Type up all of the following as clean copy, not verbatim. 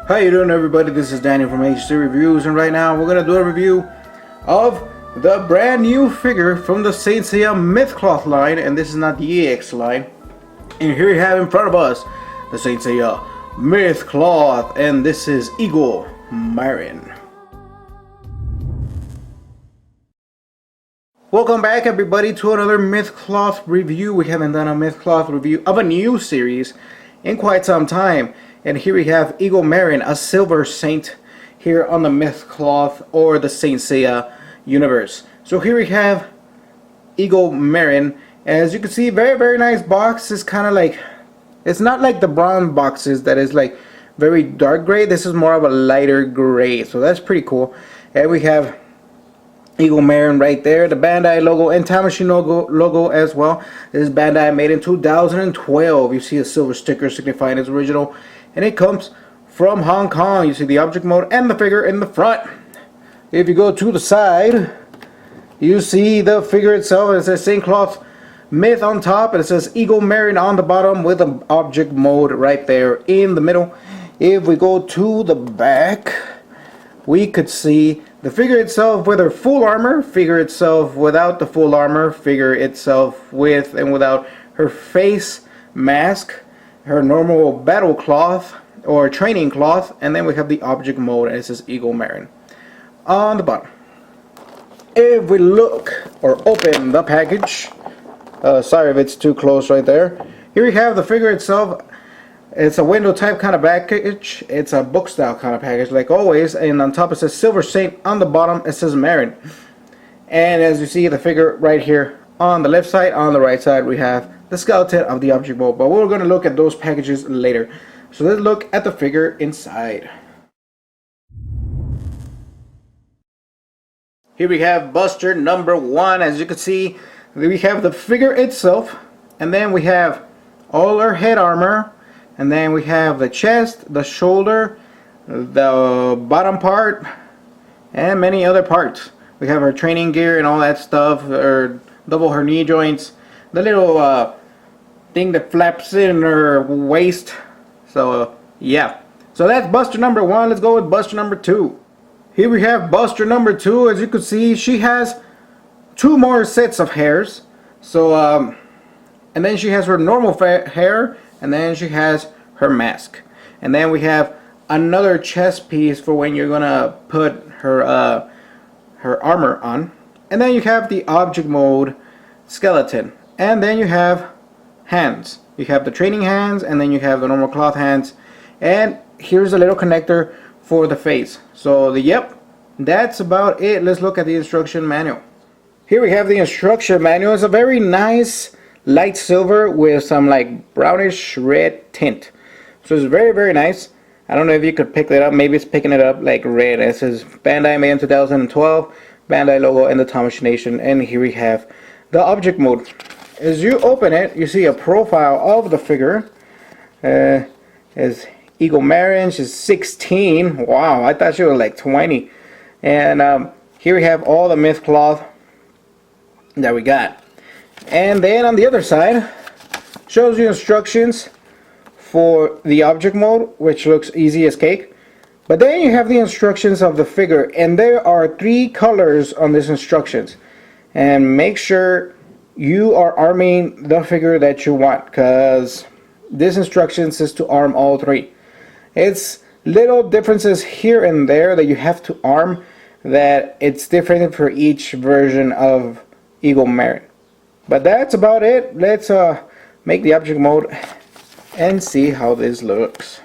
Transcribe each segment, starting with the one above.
How you doing, everybody? This is Daniel from HC Reviews, and right now we're gonna do a review of the brand new figure from the Seiya Myth Cloth line, and this is not the EX line. And here we have in front of us the Seiya Myth Cloth, and this is Eagle Marin. Welcome back, everybody, to another Myth Cloth review. We haven't done a Myth Cloth review of a new series in quite some time. And here we have Eagle Marin, a silver saint, here on the Myth Cloth or the Saint Seiya universe. So here we have Eagle Marin. As you can see, very nice box. It's kind of like, it's not like the bronze boxes that is like very dark gray. This is more of a lighter gray, so that's pretty cool. And we have Eagle Marin right there, the Bandai logo and Time Machine logo as well. This is Bandai, made in 2012. You see a silver sticker signifying its original, and it comes from Hong Kong. You see the object mode and the figure in the front. If you go to the side, you see the figure itself. It says Saint Cloth Myth on top, and it says Eagle Marin on the bottom with an object mode right there in the middle. If we go to the back, we could see the figure itself with her full armor, figure itself without the full armor, figure itself with and without her face mask, her normal battle cloth or training cloth, and then we have the object mode, and it says Eagle Marin on the bottom. If we look or open the package, sorry if it's too close right there, here we have the figure itself. It's a window type kind of package. It's a book style kind of package like always, and on top it says Silver Saint, on the bottom it says Marin. And as you see, the figure right here on the left side, on the right side we have the skeleton of the object mode, but we're going to look at those packages later. So let's look at the figure inside. Here we have Buster number 1. As you can see, we have the figure itself, and then we have all her head armor, and then we have the chest, the shoulder, the bottom part, and many other parts. We have her training gear and all that stuff, her double her knee joints, the little thing that flaps in her waist. So yeah, so that's Buster number 1. Let's go with Buster number 2. Here we have Buster number 2. As you can see, she has 2 more sets of hairs. So and then she has her normal hair, and then she has her mask, and then we have another chest piece for when you're gonna put her her armor on, and then you have the object mode skeleton, and then you have hands. You have the training hands, and then you have the normal cloth hands, and here's a little connector for the face. So yep, that's about it. Let's look at the instruction manual. Here we have the instruction manual. It's a very nice light silver with some like brownish red tint, so it's very nice. I don't know if you could pick that up. Maybe it's picking it up like red. It says Bandai, made in 2012, Bandai logo and the Time Machine. And here we have the object mode. As you open it, you see a profile of the figure. Is Eagle Marin. She's 16. Wow, I thought she was like 20. And here we have all the myth cloth that we got. And then on the other side shows you instructions for the object mode, which looks easy as cake. But then you have the instructions of the figure, and there are 3 colors on these instructions. And make sure you are arming the figure that you want, because this instruction says to arm all 3. It's little differences here and there that you have to arm, that it's different for each version of Eagle Marin. But that's about it. Let's make the object mode and see how this looks.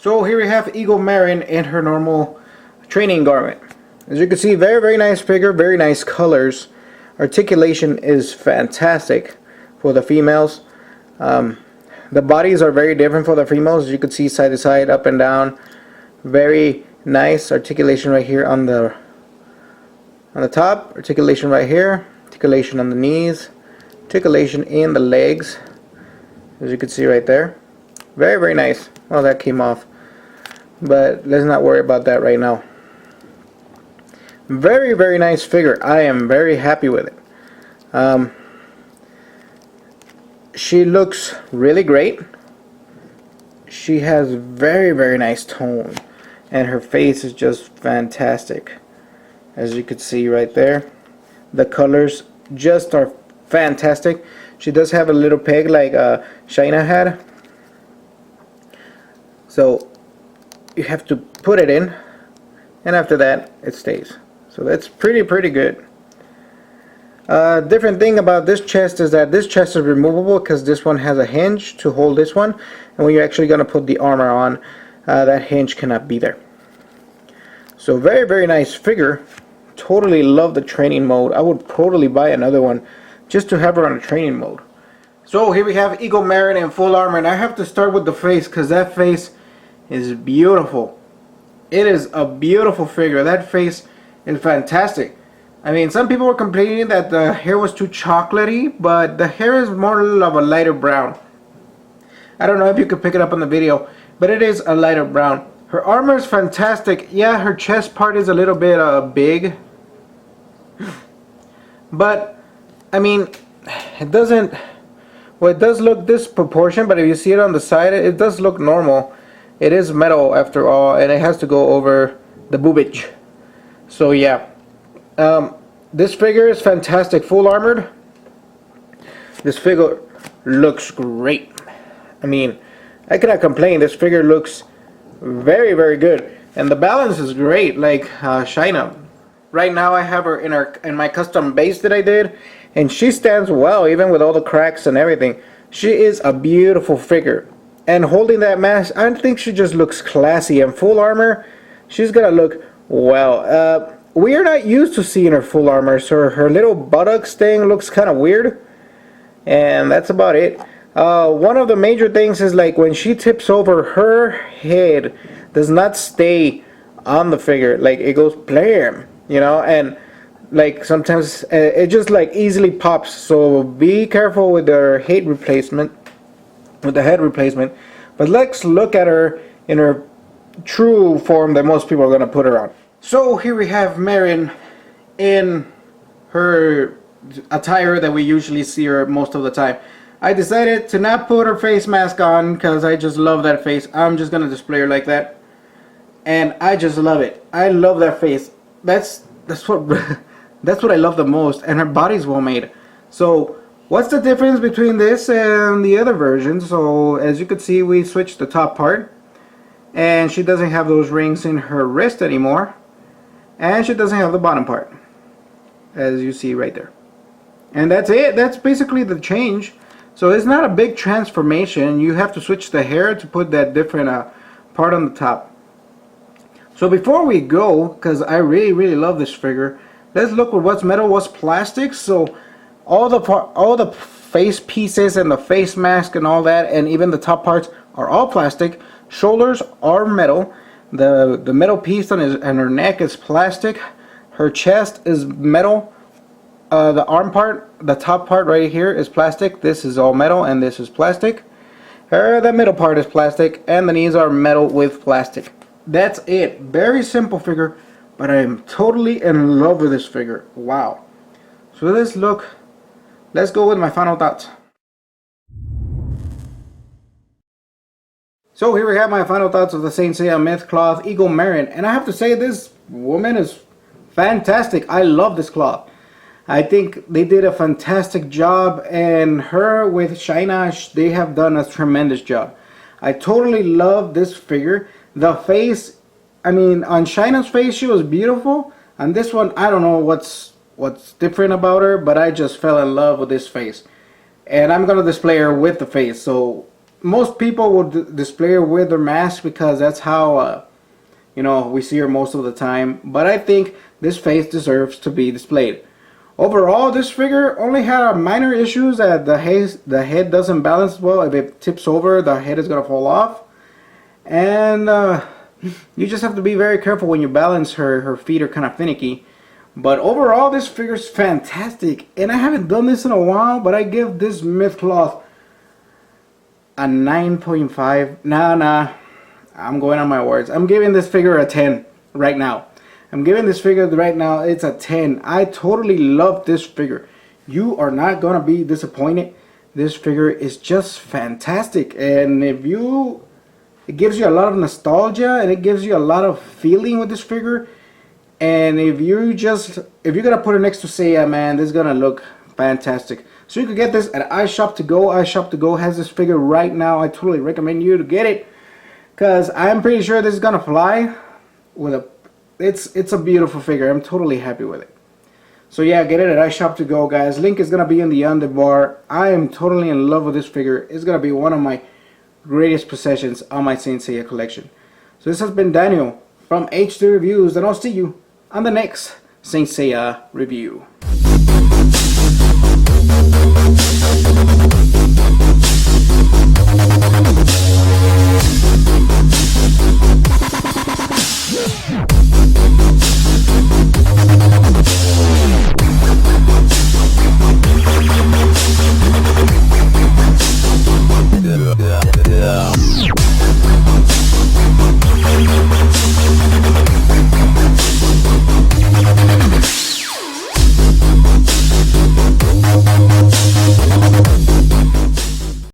So here we have Eagle Marin in her normal training garment. As you can see, very nice figure, very nice colors. Articulation is fantastic for the females. The bodies are very different for the females. As you can see, side to side, up and down. Very nice articulation right here on the top. Articulation right here. Articulation on the knees. Articulation in the legs. As you can see right there. Very nice. Well, that came off. But let's not worry about that right now. Very nice figure. I am very happy with it. She looks really great. She has very nice tone, and her face is just fantastic. As you can see right there, the colors just are fantastic. She does have a little peg like Seiya had, so you have to put it in, and after that it stays. So that's pretty good. Different thing about this chest is that this chest is removable because this one has a hinge to hold this one, and when you're actually going to put the armor on, that hinge cannot be there. So very nice figure. Totally love the training mode. I would totally buy another one just to have her on a training mode. So here we have Eagle Marin in full armor, and I have to start with the face because that face is beautiful. It is a beautiful figure. That face is fantastic. I mean, some people were complaining that the hair was too chocolatey, but the hair is more of a lighter brown. I don't know if you could pick it up on the video, but it is a lighter brown. Her armor is fantastic. Yeah, her chest part is a little bit big, but I mean, it doesn't, well, it does look disproportionate, but if you see it on the side, it does look normal. It is metal after all, and it has to go over the boobage. So yeah. This figure is fantastic, full armored. This figure looks great. I mean, I cannot complain. This figure looks very good, and the balance is great, like Seiya. Right now I have her in my custom base that I did, and she stands well even with all the cracks and everything. She is a beautiful figure, and holding that mask, I think she just looks classy. In full armor, she's gonna look well. We are not used to seeing her full armor, so her little buttocks thing looks kind of weird, and that's about it. One of the major things is like when she tips over, her head does not stay on the figure. Like it goes blam, you know, and like sometimes it just like easily pops. So be careful with her head replacement, with the head replacement. But let's look at her in her true form that most people are gonna put her on. So here we have Marin in her attire that we usually see her most of the time. I decided to not put her face mask on because I just love that face. I'm just gonna display her like that, and I just love it. I love that face. That's what that's what I love the most. And her body's well made. So what's the difference between this and the other version? So as you can see, we switched the top part, and she doesn't have those rings in her wrist anymore. And she doesn't have the bottom part, as you see right there. And that's it. That's basically the change. So it's not a big transformation. You have to switch the hair to put that different part on the top. So before we go, because I really love this figure, let's look at what's metal, what's plastic. So all the face pieces and the face mask and all that, and even the top parts are all plastic. Shoulders are metal. The metal piece on her neck is plastic. Her chest is metal. The arm part, the top part right here is plastic. This is all metal, and this is plastic. The middle part is plastic, and the knees are metal with plastic. That's it. Very simple figure, but I am totally in love with this figure. Wow. So let's go with my final thoughts. So here we have my final thoughts of the Saint Seiya Myth Cloth Eagle Marin, and I have to say this woman is fantastic. I love this cloth. I think they did a fantastic job, and her with Seiya, they have done a tremendous job. I totally love this figure. The face, I mean, on Seiya's face she was beautiful. On this one, I don't know what's different about her, but I just fell in love with this face. And I'm gonna display her with the face, so most people will display her with their mask because that's how you know, we see her most of the time. But I think this face deserves to be displayed. Overall, this figure only had minor issues that the head doesn't balance well. If it tips over, the head is gonna fall off, and you just have to be very careful when you balance her. Her feet are kind of finicky. But overall, this figure is fantastic, and I haven't done this in a while. But I give this myth cloth a 9.5. Nah, I'm going on my words. I'm giving this figure a 10 right now. I'm giving this figure right now, it's a 10. I totally love this figure. You are not gonna be disappointed. This figure is just fantastic, and it gives you a lot of nostalgia, and it gives you a lot of feeling with this figure. And if you're gonna put it next to Seiya, man, this is gonna look fantastic. So you can get this at iShop2Go. iShop2Go has this figure right now. I totally recommend you to get it, because I'm pretty sure this is gonna fly with a it's a beautiful figure. I'm totally happy with it. So yeah, get it at iShop2Go, guys. Link is gonna be in the underbar. I am totally in love with this figure. It's gonna be one of my greatest possessions on my Saint Seiya collection. So this has been Daniel from H3 Reviews, and I'll see you on the next Saint Seiya review.